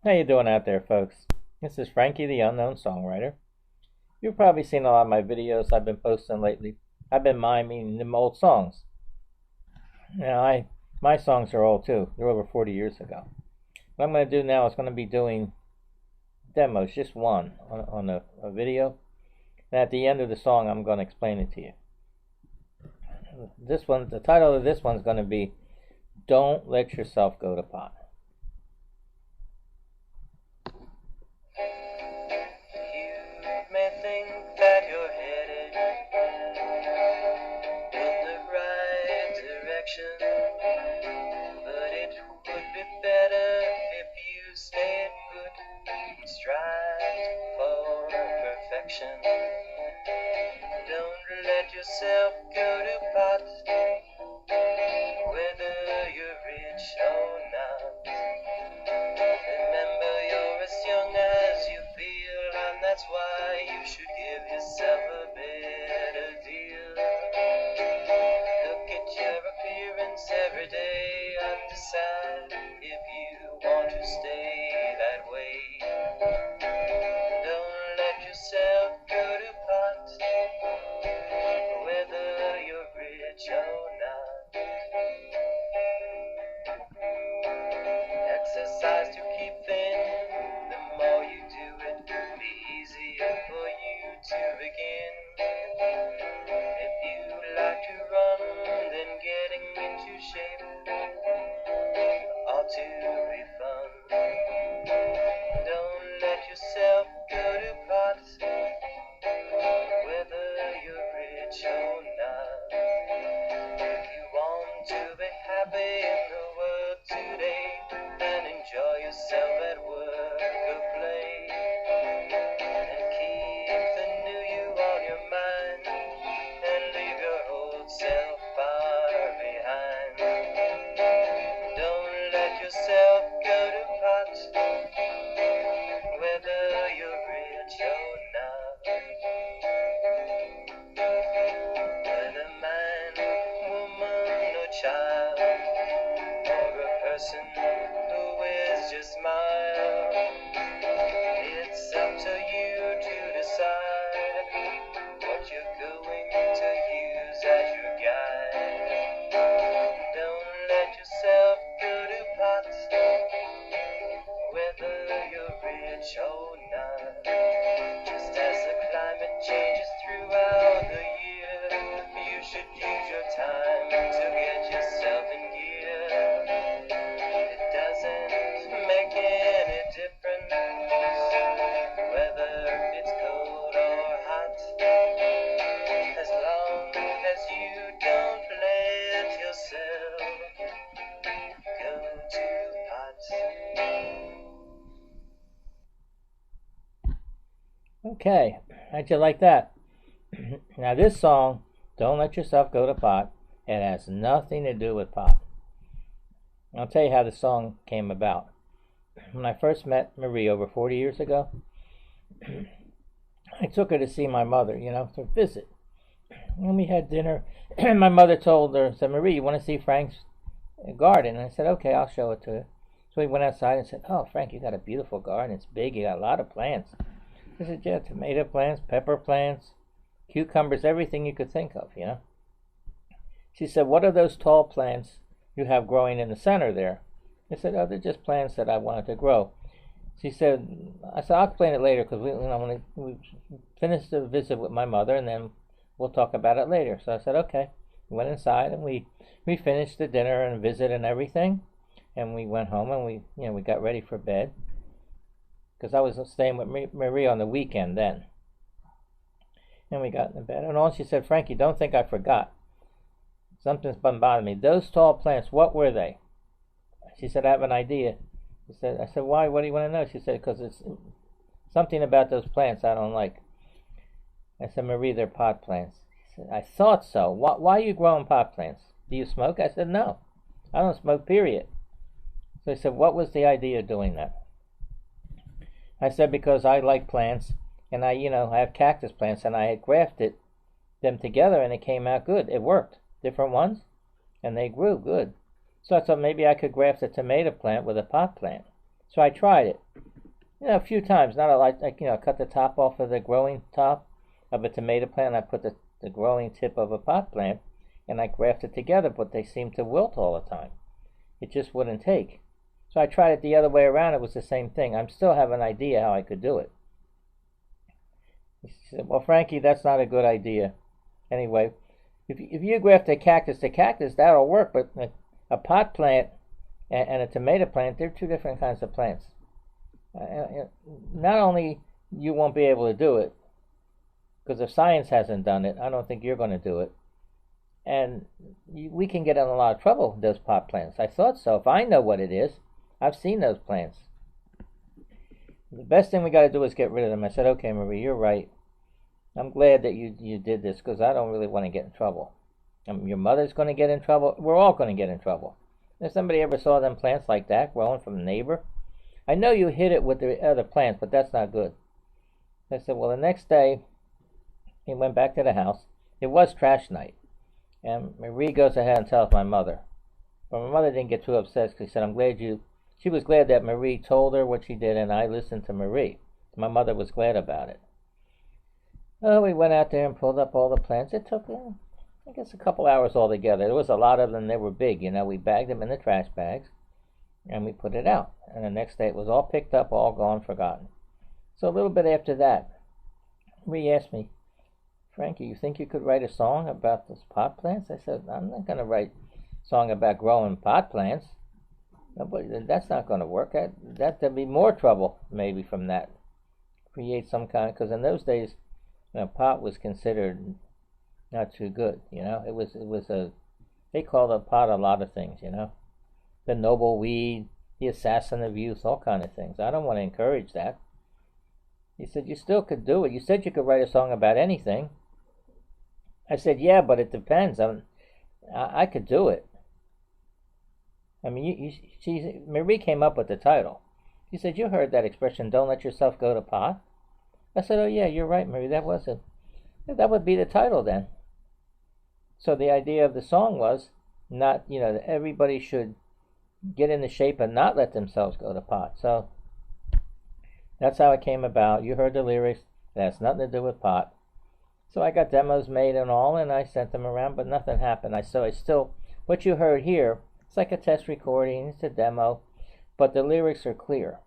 How you doing out there, folks? This is Frankie, the unknown songwriter. You've probably seen a lot of my videos I've been posting lately. I've been miming them old songs. My songs are old too. They're over 40 years ago. What I'm going to do now is going to be doing demos, just one on a video. And at the end of the song, I'm going to explain it to you. The title of this one's going to be "Don't Let Yourself Go to Pot." But it would be better if you stayed put and strived for perfection. Don't let yourself go to pot, whether you're rich or not. Remember, you're as young as you feel, and that's why you should give yourself a better deal. Look at your appearance every day and decide if you want to stay that way. Don't let yourself go to pot, whether you're rich or not. Exercise to keep thin. The more you do it, the easier for you to begin. If you like to run, then getting into shape ought to be fun. Don't let yourself go to pot, whether you're rich or not. If you want to be happy in the world today, and enjoy yourself at work or play, and keep the new you on your mind, and leave your old self far behind. Don't let yourself go to pot, whether you're rich or not. Whether man, woman, or child, or a person who is just mild, it's up to you to decide what you're going to use as your guide. Don't let yourself go to pot, whether you're rich or not. Just as the climate changes throughout the year, you should use your time to get yourself in gear. It doesn't make any difference whether it's cold or hot, as long as you don't let yourself go to pot. Okay, how'd you like that? Now this song, "Don't Let Yourself Go to Pot," it has nothing to do with pot. I'll tell you how the song came about. When I first met Marie over 40 years ago, I took her to see my mother, to visit. And we had dinner, and my mother said, "Marie, you want to see Frank's garden?" And I said, "Okay, I'll show it to you." So we went outside and said, "Oh, Frank, you got a beautiful garden. It's big. You got a lot of plants." I said, "Yeah, tomato plants, pepper plants, cucumbers, everything you could think of, She said, "What are those tall plants you have growing in the center there?" I said, "Oh, they're just plants that I wanted to grow." I said, "I'll explain it later because we finished the visit with my mother and then we'll talk about it later." So I said, "Okay." We went inside and we finished the dinner and visit and everything, and we went home and we got ready for bed because I was staying with Marie on the weekend then. And we got in bed, and all she said, "Frankie, don't think I forgot. Something's been bothering me. Those tall plants, what were they?" She said, "I have an idea." I said, "Why? What do you want to know?" She said, "Because it's something about those plants I don't like." I said, "Marie, they're pot plants." She said, "I thought so. Why are you growing pot plants? Do you smoke?" I said, "No, I don't smoke, period." So I said, "What was the idea of doing that?" I said, "Because I like plants, and I have cactus plants, and I had grafted them together, and it came out good. It worked. Different ones, and they grew good. So I thought maybe I could graft a tomato plant with a pot plant. So I tried it, a few times. Not a lot. Like, I cut the top off of the growing top of a tomato plant. I put the growing tip of a pot plant, and I grafted together, but they seemed to wilt all the time. It just wouldn't take. So I tried it the other way around. It was the same thing. I still have an idea how I could do it. He said, well, Frankie, that's not a good idea. Anyway, if you graft a cactus to cactus, that'll work, but a pot plant and a tomato plant, they're two different kinds of plants. Not only you won't be able to do it, because if science hasn't done it, I don't think you're going to do it. And we can get in a lot of trouble with those pot plants. I thought so. If I know what it is, I've seen those plants. The best thing we got to do is get rid of them. I said, okay, Marie, you're right. I'm glad that you did this, because I don't really want to get in trouble. Your mother's going to get in trouble. We're all going to get in trouble. If somebody ever saw them plants like that growing from a neighbor, I know you hit it with the other plants, but that's not good. I said, well, the next day, he went back to the house. It was trash night. And Marie goes ahead and tells my mother. But my mother didn't get too upset, because she said, she was glad that Marie told her what she did, and I listened to Marie. My mother was glad about it. Oh, we went out there and pulled up all the plants. It took, I guess, a couple hours altogether. There was a lot of them. They were big. We bagged them in the trash bags, and we put it out. And the next day, it was all picked up, all gone, forgotten. So a little bit after that, Marie asked me, Frankie, you think you could write a song about those pot plants? I said, I'm not going to write a song about growing pot plants. That's not going to work. There'd be more trouble maybe from that. Create some kind, because in those days, pot was considered not too good. It was they called a pot a lot of things. The noble weed, the assassin of youth, all kind of things. I don't want to encourage that. He said, you still could do it. You said you could write a song about anything. I said, yeah, but it depends. I could do it. Marie came up with the title. She said, you heard that expression, don't let yourself go to pot? I said, oh yeah, you're right, Marie, that would be the title then. So the idea of the song was not, that everybody should get into shape and not let themselves go to pot. So that's how it came about. You heard the lyrics. It has nothing to do with pot. So I got demos made and all, and I sent them around, but nothing happened. What you heard here, it's like a test recording, it's a demo, but the lyrics are clear.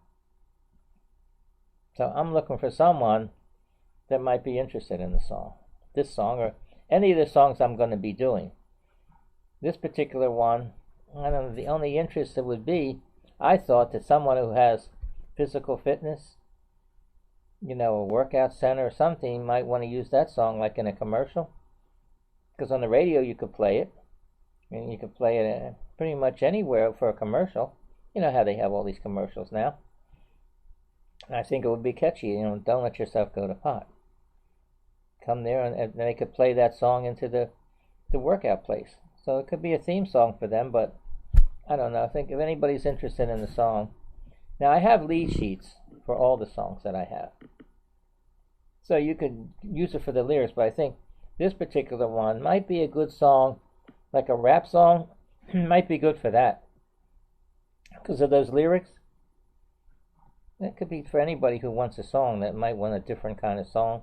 So I'm looking for someone that might be interested in this song, or any of the songs I'm going to be doing. This particular one, I don't know, the only interest it would be, I thought, that someone who has physical fitness, a workout center or something, might want to use that song like in a commercial. Because on the radio you could play it, and you could play it pretty much anywhere for a commercial. You know how they have all these commercials now. And I think it would be catchy, don't let yourself go to pot. Come there, and they could play that song into the workout place. So it could be a theme song for them, but I don't know. I think if anybody's interested in the song. Now, I have lead sheets for all the songs that I have. So you could use it for the lyrics, but I think this particular one might be a good song, like a rap song, might be good for that. Because of those lyrics. It could be for anybody who wants a song that might want a different kind of song.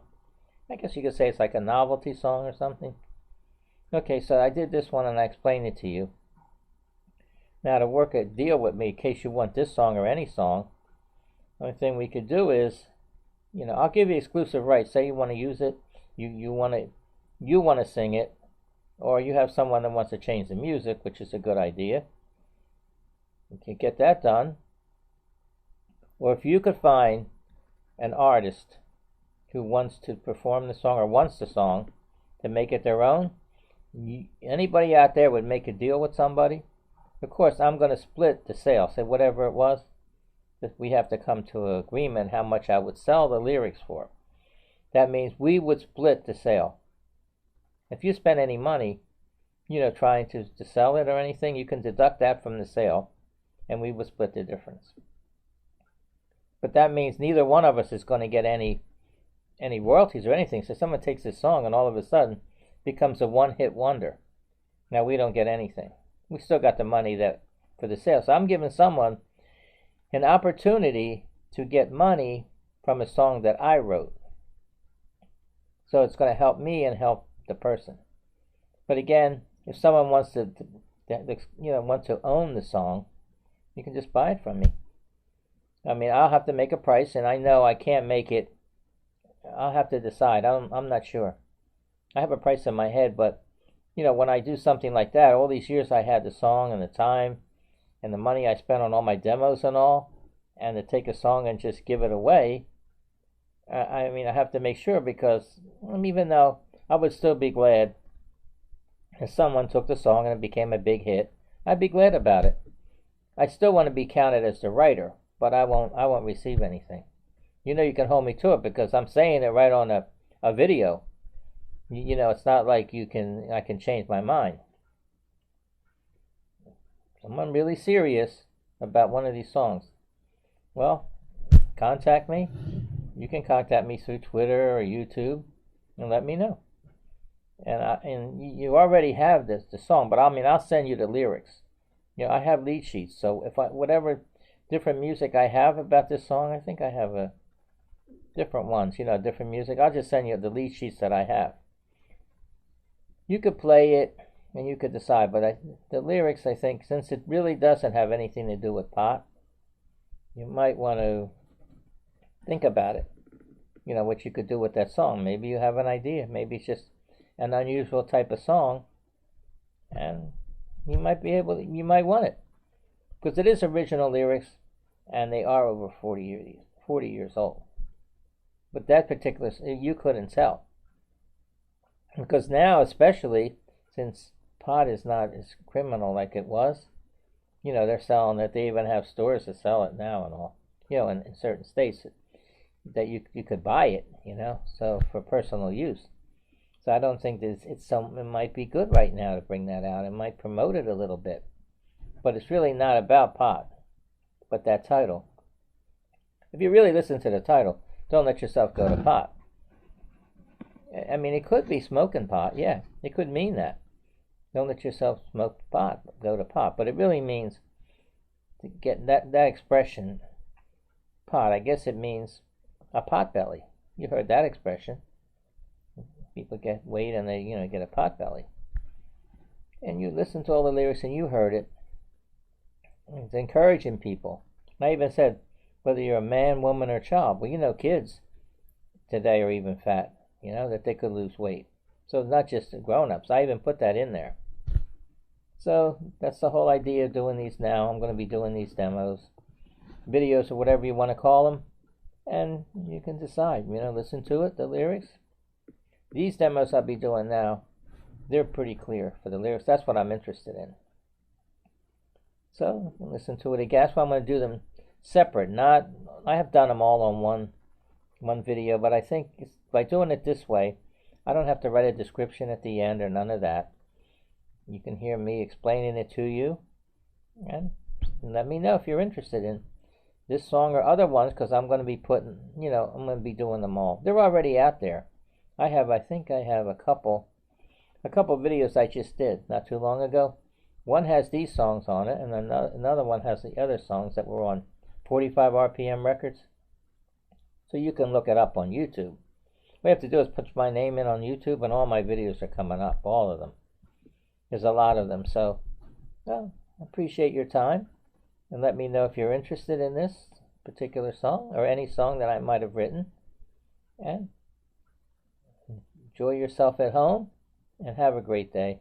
I guess you could say it's like a novelty song or something. Okay, so I did this one and I explained it to you. Now, to work a deal with me in case you want this song or any song, the only thing we could do is, I'll give you exclusive rights. Say you want to use it, you want to sing it, or you have someone that wants to change the music, which is a good idea. You can get that done. Or if you could find an artist who wants to perform the song or wants the song to make it their own, anybody out there would make a deal with somebody. Of course, I'm going to split the sale. Say whatever it was, we have to come to an agreement how much I would sell the lyrics for. That means we would split the sale. If you spend any money, trying to sell it or anything, you can deduct that from the sale, and we would split the difference. But that means neither one of us is going to get any royalties or anything. So someone takes this song and all of a sudden becomes a one-hit wonder. Now we don't get anything. We still got the money for the sale. So I'm giving someone, an opportunity to get money from a song that I wrote. So it's going to help me and help the person. But again, if someone wants to own the song, you can just buy it from me. I mean, I'll have to make a price, and I know I can't make it. I'll have to decide. I'm not sure. I have a price in my head, but when I do something like that, all these years I had the song and the time and the money I spent on all my demos and all, and to take a song and just give it away, I mean, I have to make sure, because even though I would still be glad if someone took the song and it became a big hit, I'd be glad about it. I still want to be counted as the writer, but I won't receive anything. You can hold me to it, because I'm saying it right on a video. It's not like I can change my mind. Someone really serious about one of these songs, well, contact me. You can contact me through Twitter or YouTube and let me know. And you already have the song, but I'll send you the lyrics. I have lead sheets, so if whatever different music I have about this song, I think I have different ones, different music. I'll just send you the lead sheets that I have. You could play it and you could decide, but the lyrics, I think, since it really doesn't have anything to do with pot, you might want to think about it. What you could do with that song. Maybe you have an idea. Maybe it's just an unusual type of song, and you might want it, because it is original lyrics, and they are over 40 years old. But that particular, you couldn't tell, because now, especially since pot is not as criminal like it was, they're selling it. They even have stores that sell it now and all. In certain states that you could buy it. So for personal use. So I don't think it might be good right now to bring that out. It might promote it a little bit, but it's really not about pot, but that title. If you really listen to the title, don't let yourself go to pot. I mean, it could be smoking pot. Yeah, it could mean that. Don't let yourself smoke pot, go to pot. But it really means, to get that expression, pot, I guess it means a pot belly. You heard that expression. People get weight and they, get a pot belly. And you listen to all the lyrics and you heard it. It's encouraging people. I even said, whether you're a man, woman, or child. Well, kids today are even fat, that they could lose weight. So it's not just the grown-ups. I even put that in there. So that's the whole idea of doing these now. I'm going to be doing these demos, videos, or whatever you want to call them. And you can decide, listen to it, the lyrics. These demos I'll be doing now, they're pretty clear for the lyrics. That's what I'm interested in. So listen to it again. That's why I'm going to do them separate. I have done them all on one video, but I think by doing it this way, I don't have to write a description at the end or none of that. You can hear me explaining it to you, and let me know if you're interested in this song or other ones, because I'm going to be I'm going to be doing them all. They're already out there. I think I have a couple videos I just did not too long ago. One has these songs on it, and another one has the other songs that were on 45 RPM records. So you can look it up on YouTube. What you have to do is put my name in on YouTube, and all my videos are coming up, all of them. There's a lot of them, so I appreciate your time, and let me know if you're interested in this particular song, or any song that I might have written, and enjoy yourself at home, and have a great day.